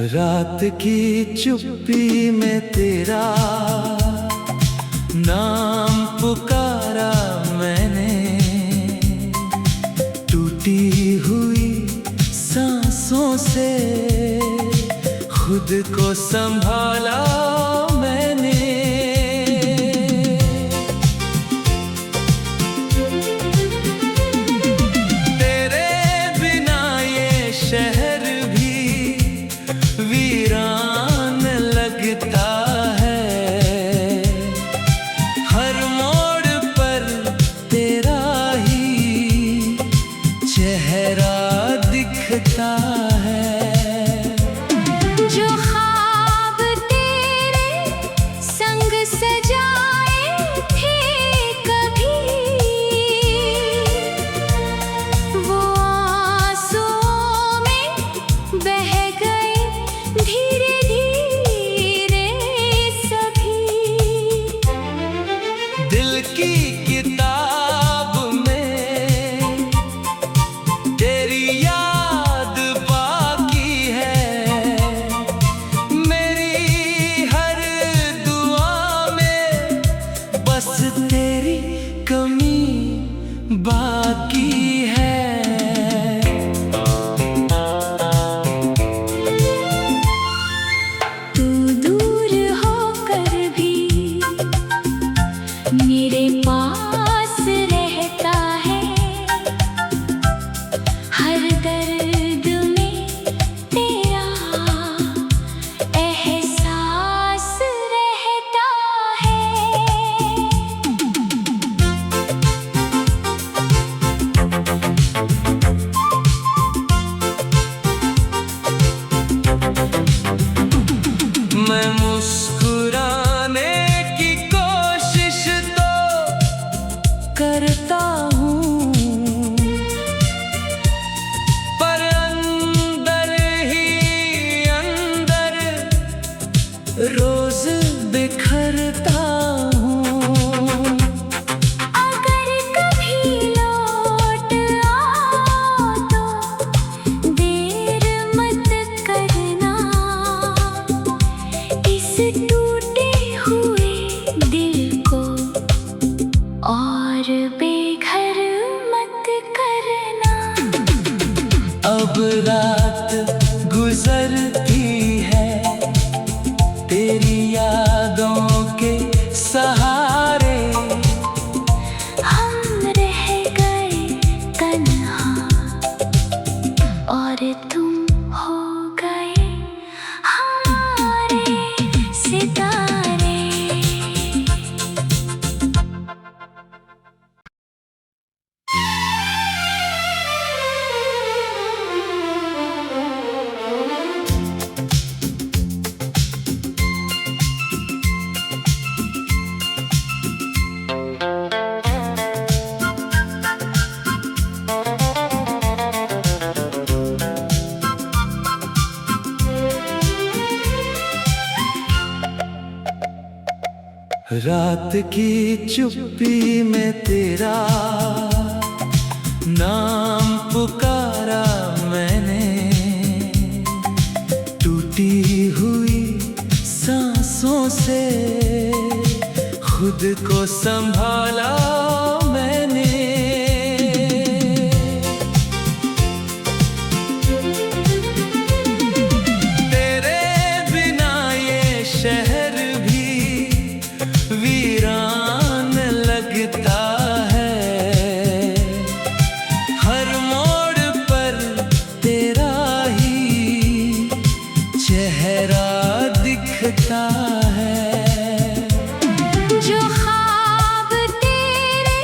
रात की चुप्पी में तेरा नाम पुकारा मैंने, टूटी हुई सांसों से खुद को संभाला मैंने। तेरे बिना ये शहर भी वीरान लगता है, हर मोड़ पर तेरा ही चेहरा दिखता है। जो ख्वाब तेरे संग सजाए थे कभी, वो आंसुओं में बह गए धीरे धीरे सभी। दिल की किताब में तेरी याद बाकी है, मेरी हर दुआ में बस तेरी कमी बाकी है। तू दूर होकर भी मेरे पास रहता है, हर दर्द में तेरा एहसास रहता है। मैं मुस्कुराने की कोशिश तो करता हूँ, पर अंदर ही अंदर रोज बिखरता हूँ। अगर कभी लौट आओ तो देर मत करना, इस टूटे हुए दिल को और बेघर मत करना। अब रात गुजरती है तेरी यादों के सहारे, हम रह गए तन्हा और तुम हो गए हमारे सितारे। रात की चुप्पी में तेरा नाम पुकारा मैंने, टूटी हुई सांसों से खुद को संभाला मैंने। तेरे बिना ये शहर भी वीरान लगता है, हर मोड़ पर तेरा ही चेहरा दिखता है। जो ख्वाब तेरे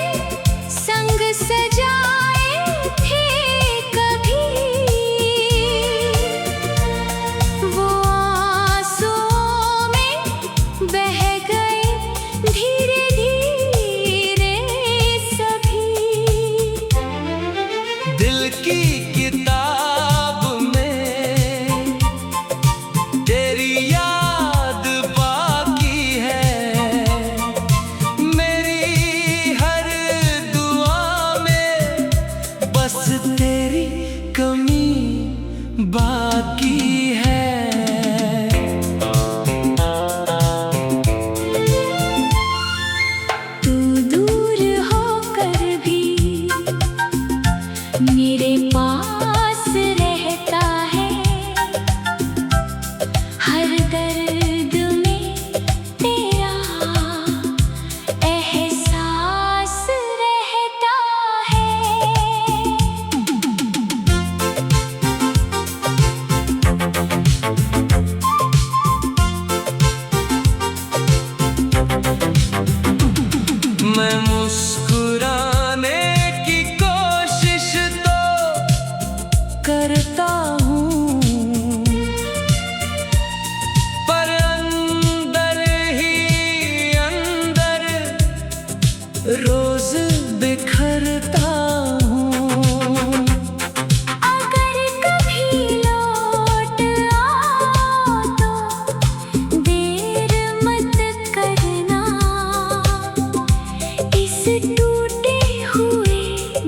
टूटे हुए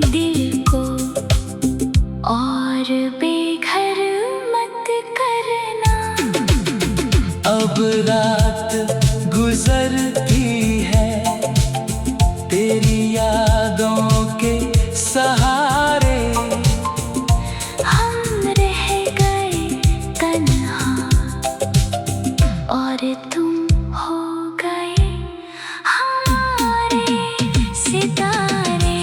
दिल को और बेघर मत करना। अब रात गुजरती है तेरी यादों के सहारे, हम रह गए तन्हा और तुम हो गए हमारे सितारे।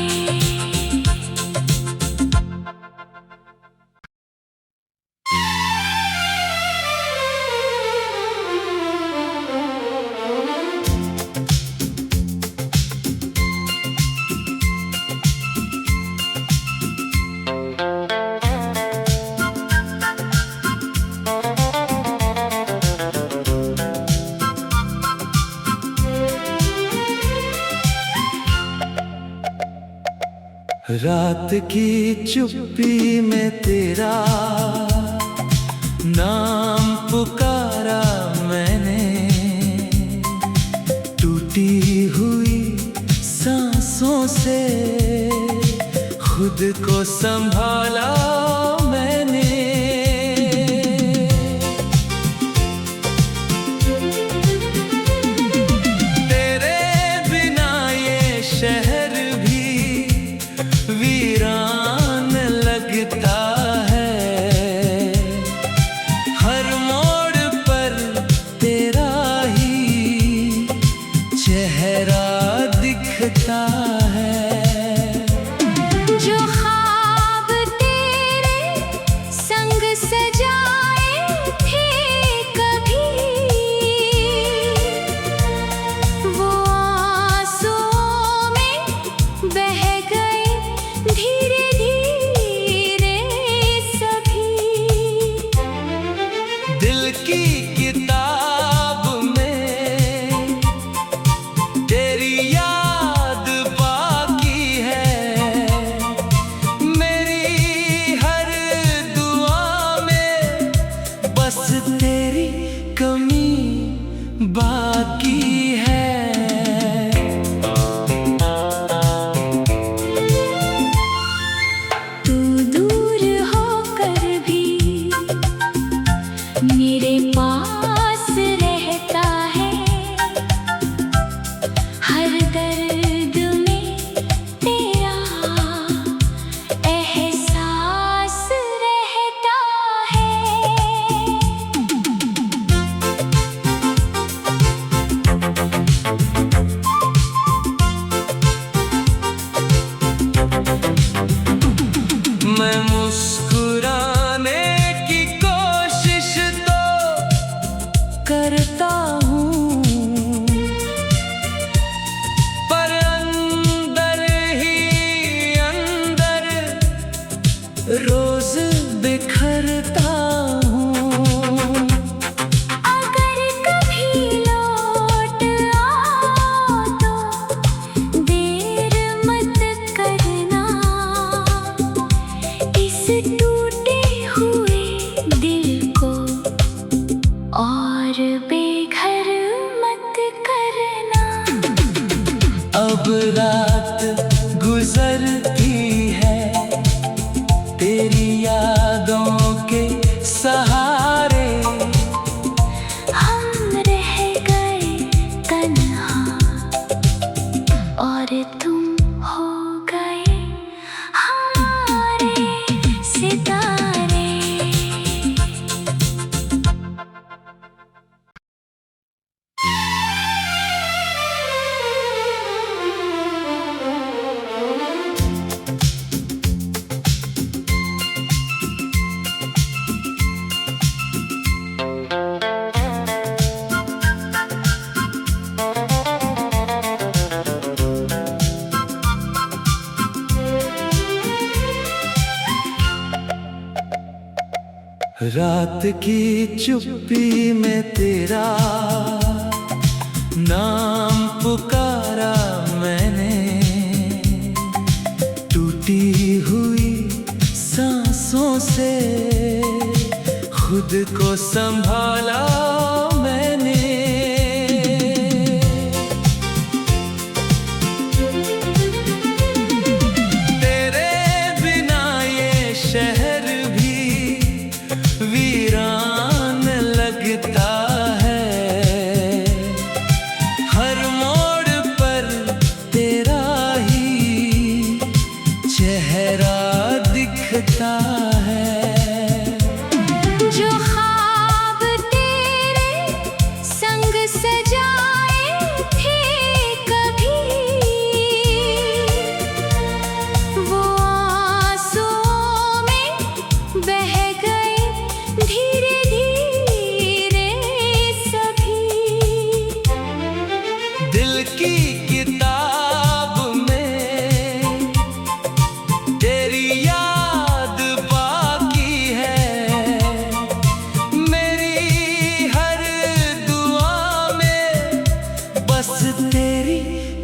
रात की चुप्पी में तेरा नाम पुकारा मैंने, टूटी हुई सांसों से खुद को संभाला मैंने। तेरे बिना ये शहर भी वीरान लगता है, हर मोड़ पर तेरा ही चेहरा दिखता है। जो ख्वाब तेरे संग सजाए थे कभी, वो आंसुओं में बह गए धीरे धीरे सभी। दिल की किताब में तेरी याद बाकी है, मेरी हर दुआ में बस तेरी कमी बाकी है। तू दूर होकर भी मेरे पास रहता है, हर दर्द में तेरा एहसास रहता है। मैं मुस्कुराने की कोशिश तो करता हूँ, पर अंदर ही अंदर रोज बिखरता हूँ। अगर कभी लौट आओ तो देर मत करना, इस टूटे हुए दिल को और बेघर मत करना। अब रात गुजरती है तेरी यादों के सहारे, हम रह गए तन्हा और तुम हो गए हमारे सितारे। रात की चुप्पी में तेरा नाम पुकारा मैंने, टूटी हुई सांसों से खुद को संभाला मैंने।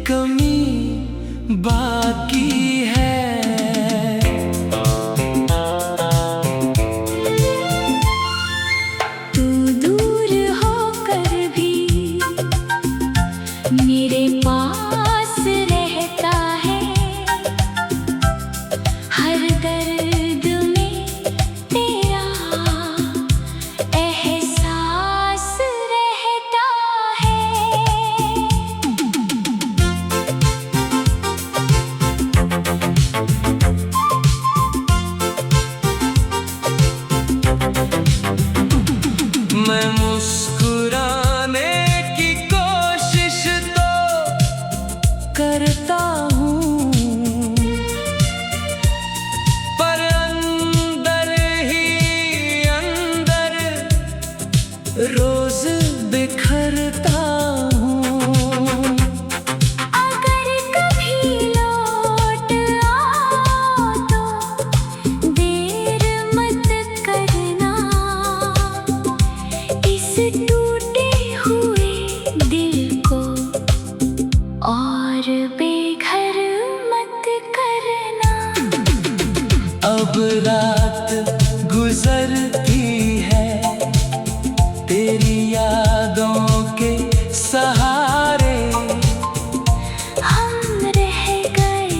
कमी बाकी है। तू दूर होकर भी मेरे पास रहता है, हर दर्द में तेरा एहसास रहता है। मैं मुस्कुराने की कोशिश तो करता हूँ, पर अंदर ही अंदर रोज बिखरता हूँ। अगर कभी लौट आओ तो देर मत करना, इस टूटे हुए दिल को और बेघर मत करना। अब रात गुजरती है तेरी यादों के सहारे, हम रह गए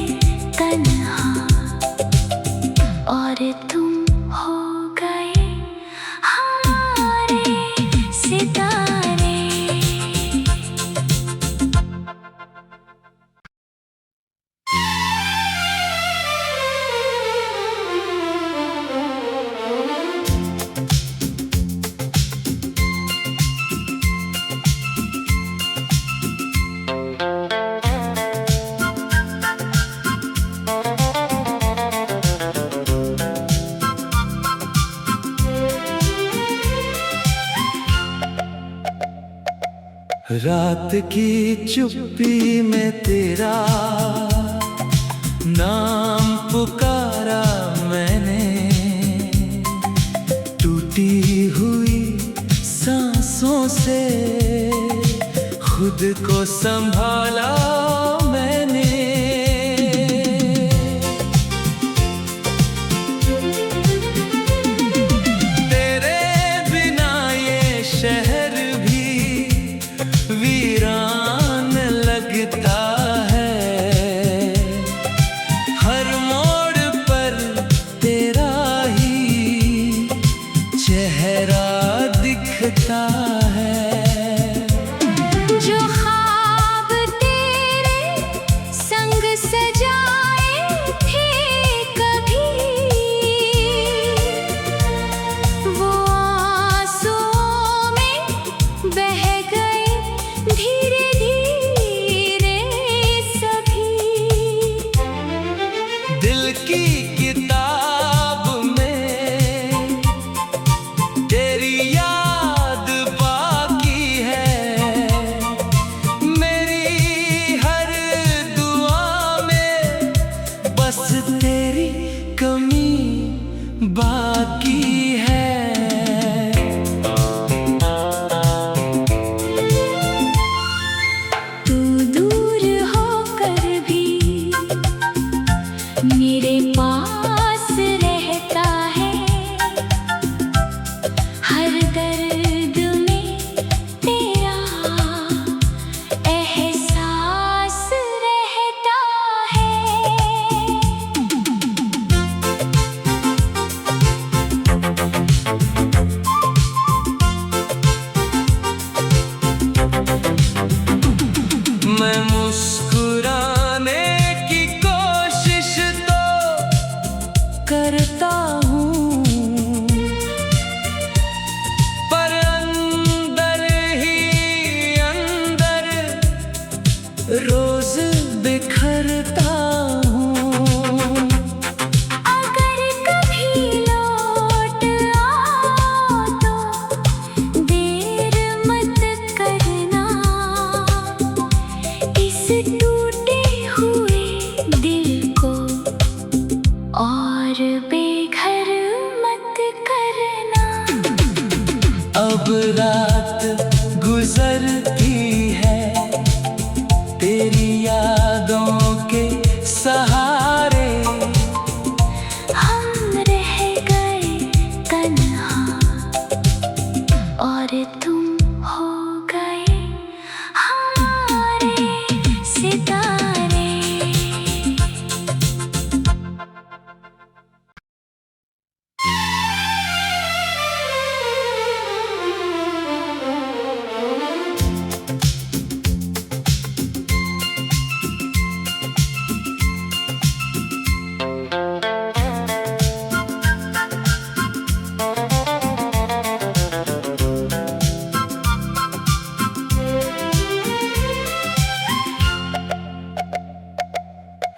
तन्हा और तुम हो गए हमारे सितारे। रात की चुप्पी में तेरा नाम पुकारा मैंने, टूटी हुई सांसों से खुद को संभाला मैंने। तेरे बिना ये शहर भी वीरान लगता है, हर मोड़ पर तेरा ही चेहरा दिखता है। जो ख्वाब तेरे संग सजाए थे कभी, वो आंसुओं में बह गए धीरे धीरे सभी। दिल की किताब में तेरी याद बाकी है, मेरी हर दुआ में बस तेरी कमी बाकी है। तू दूर होकर भी मेरे पास रहता है, हर दर्द में तेरा एहसास रहता है। मैं मुस्कुराने की कोशिश तो करता हूँ, पर अंदर ही अंदर रोज बिखरता हूँ। अगर कभी लौट आओ तो देर मत करना, इस टूटे हुए दिल को और बेघर मत करना। अब रात गुजरती है तेरी याद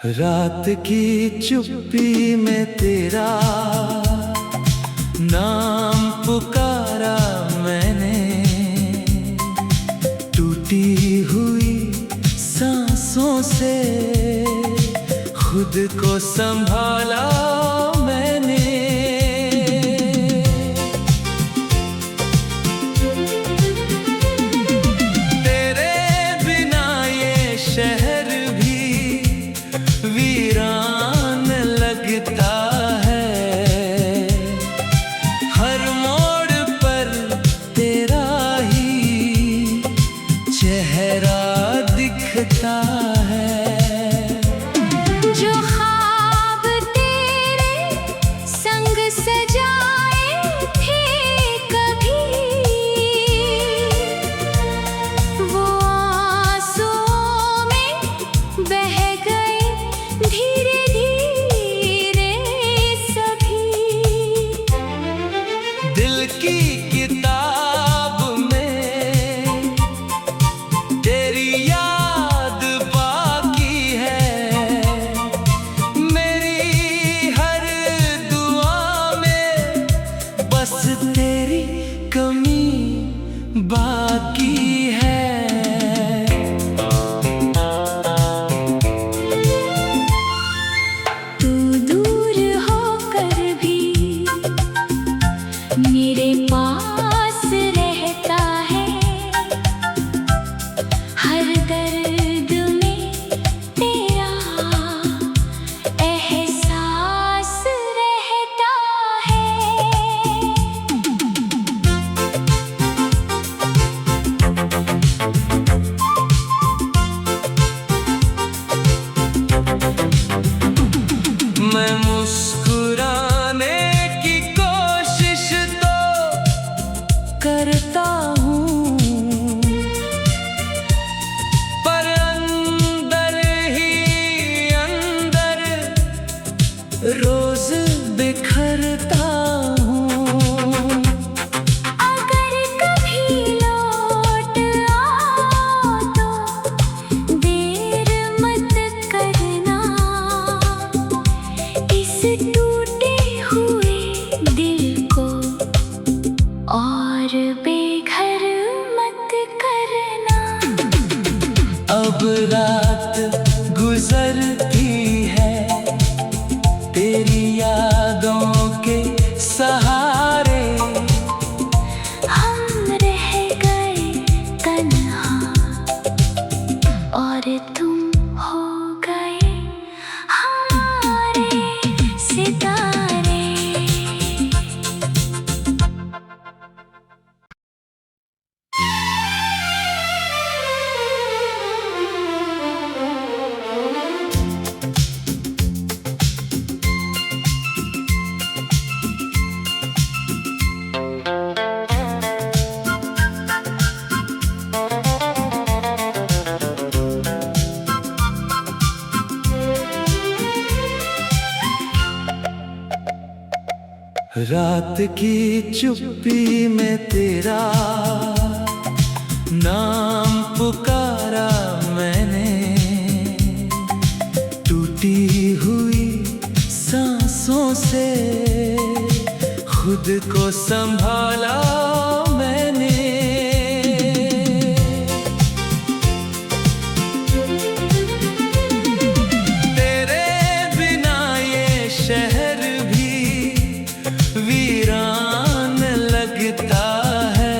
रात की चुप्पी में तेरा नाम पुकारा मैंने, टूटी हुई सांसों से खुद को संभाला मैंने। तेरे बिना ये शहर भी वीरान लगता है, हर मोड़ पर तेरा ही चेहरा दिखता है। जो ख्वाब तेरे संग सजाए थे कभी, वो आंसुओं में बह गए धीरे धीरे सभी। दिल की किताब में तेरी याद बाकी है, मेरी हर दुआ में बस तेरी कमी बाकी है। तू दूर होकर भी मेरे पास रहता है, हर दर्द में तेरा एहसास रहता है। मैं मुस्कुराने की कोशिश तो करता हूँ, पर अंदर ही अंदर रोज बिखरता हूँ। अगर कभी लौट आओ तो देर मत करना, इस टूटे हुए दिल को और बेघर मत करना। अब रात गुजरती है तेरी यादों के सहारे, हम रह गए तन्हा और तुम हो गए हमारे सितारे। रात की चुप्पी में तेरा नाम पुकारा मैंने, टूटी हुई सांसों से खुद को संभाला मैंने। तेरे बिना ये शहर भी वीरान लगता है,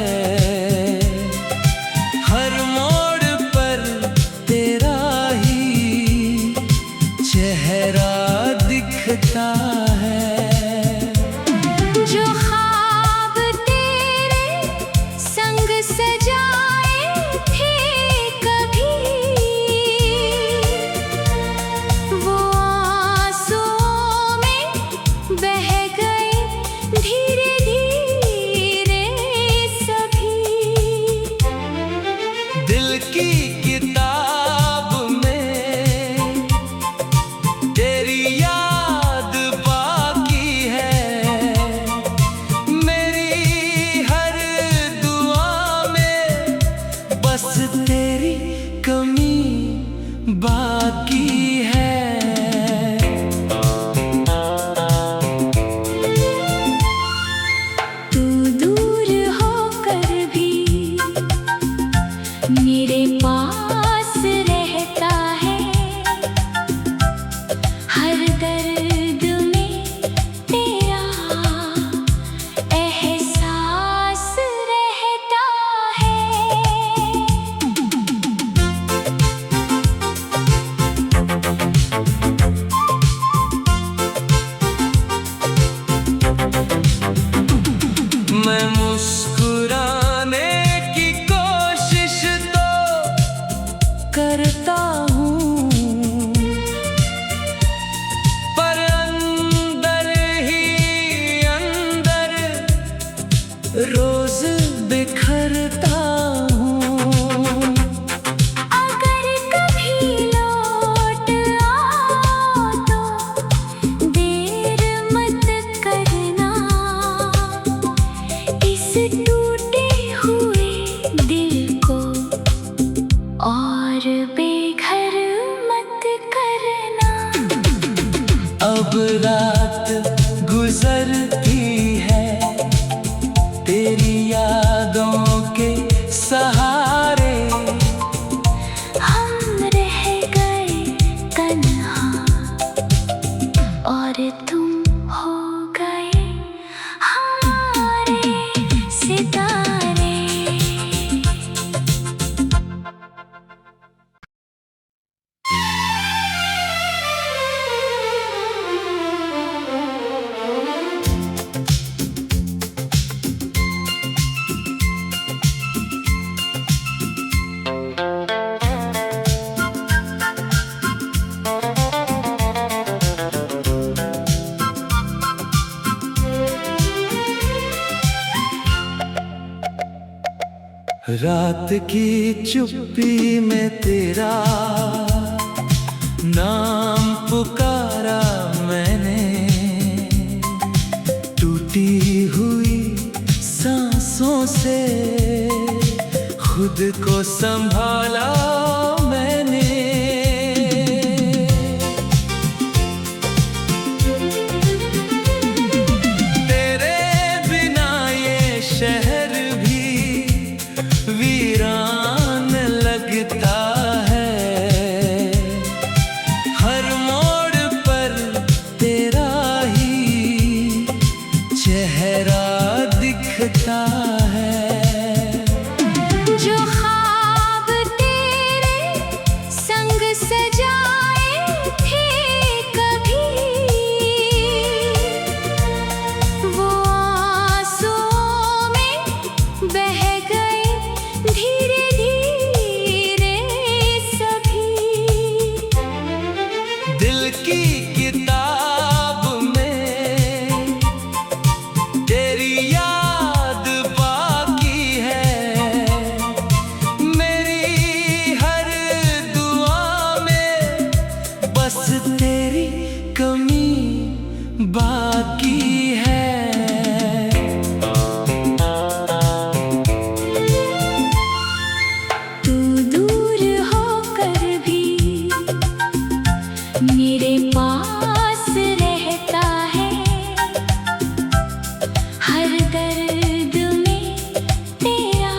हर मोड़ पर तेरा ही चेहरा दिखता है। जो ख्वाब तेरे करता हूँ, पर अंदर ही अंदर रोज बिखरता हूँ। अगर कभी लौट आओ तो देर मत करना, इस टूटे हुए दिल को और बेघर मत करना। अब रात गुजरती है तेरी यादों के सहारे, हम रह गए तन्हा और तुम हो गए हमारे सितारे। रात की चुप्पी में तेरा नाम पुकारा मैंने, टूटी हुई सांसों से खुद को संभाला मैंने। तेरे बिना ये शहर भी वीरान लगता है, हर मोड़ पर तेरा ही चेहरा दिखता है। जो ख्वाब तेरे संग सजाए थे कभी, वो आंसुओं में बह गए धीरे धीरे सभी। दिल की किताब में तेरी याद बाकी है, मेरी हर दुआ में बस तेरी कमी बाकी है। तू दूर होकर भी मेरे पास रहता है, हर दर्द में तेरा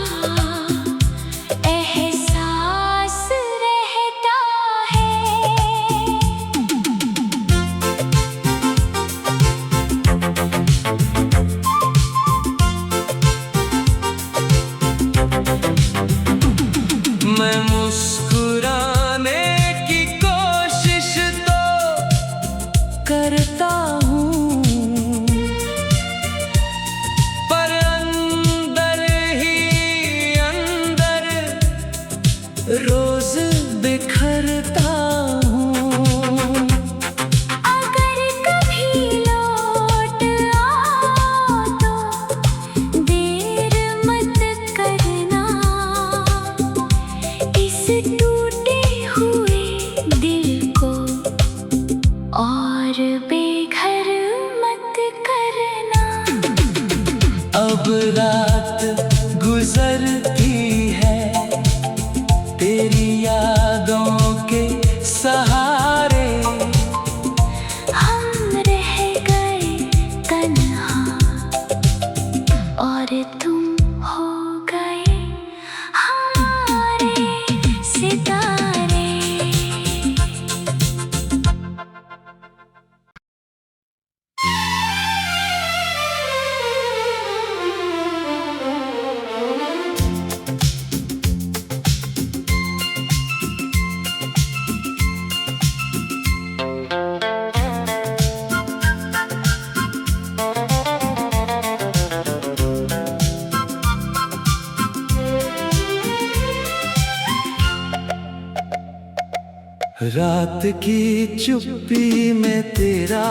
एहसास रहता है। मैं मुस्कुराने की कोशिश तो करता हूँ, पर अंदर ही अंदर रोज बिखरता हूँ। अगर कभी लौट आओ तो देर मत करना, इस टूटे हुए दिल को और बेघर मत करना। अब रात गुजरती है तेरी यादों के सहारे, हम रह गए तन्हा और तुम हो गए हमारे सितारे। रात की चुप्पी में तेरा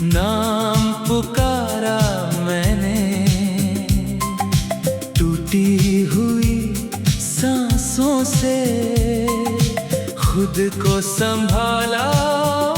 नाम पुकारा मैंने, टूटी हुई सांसों से खुद को संभाला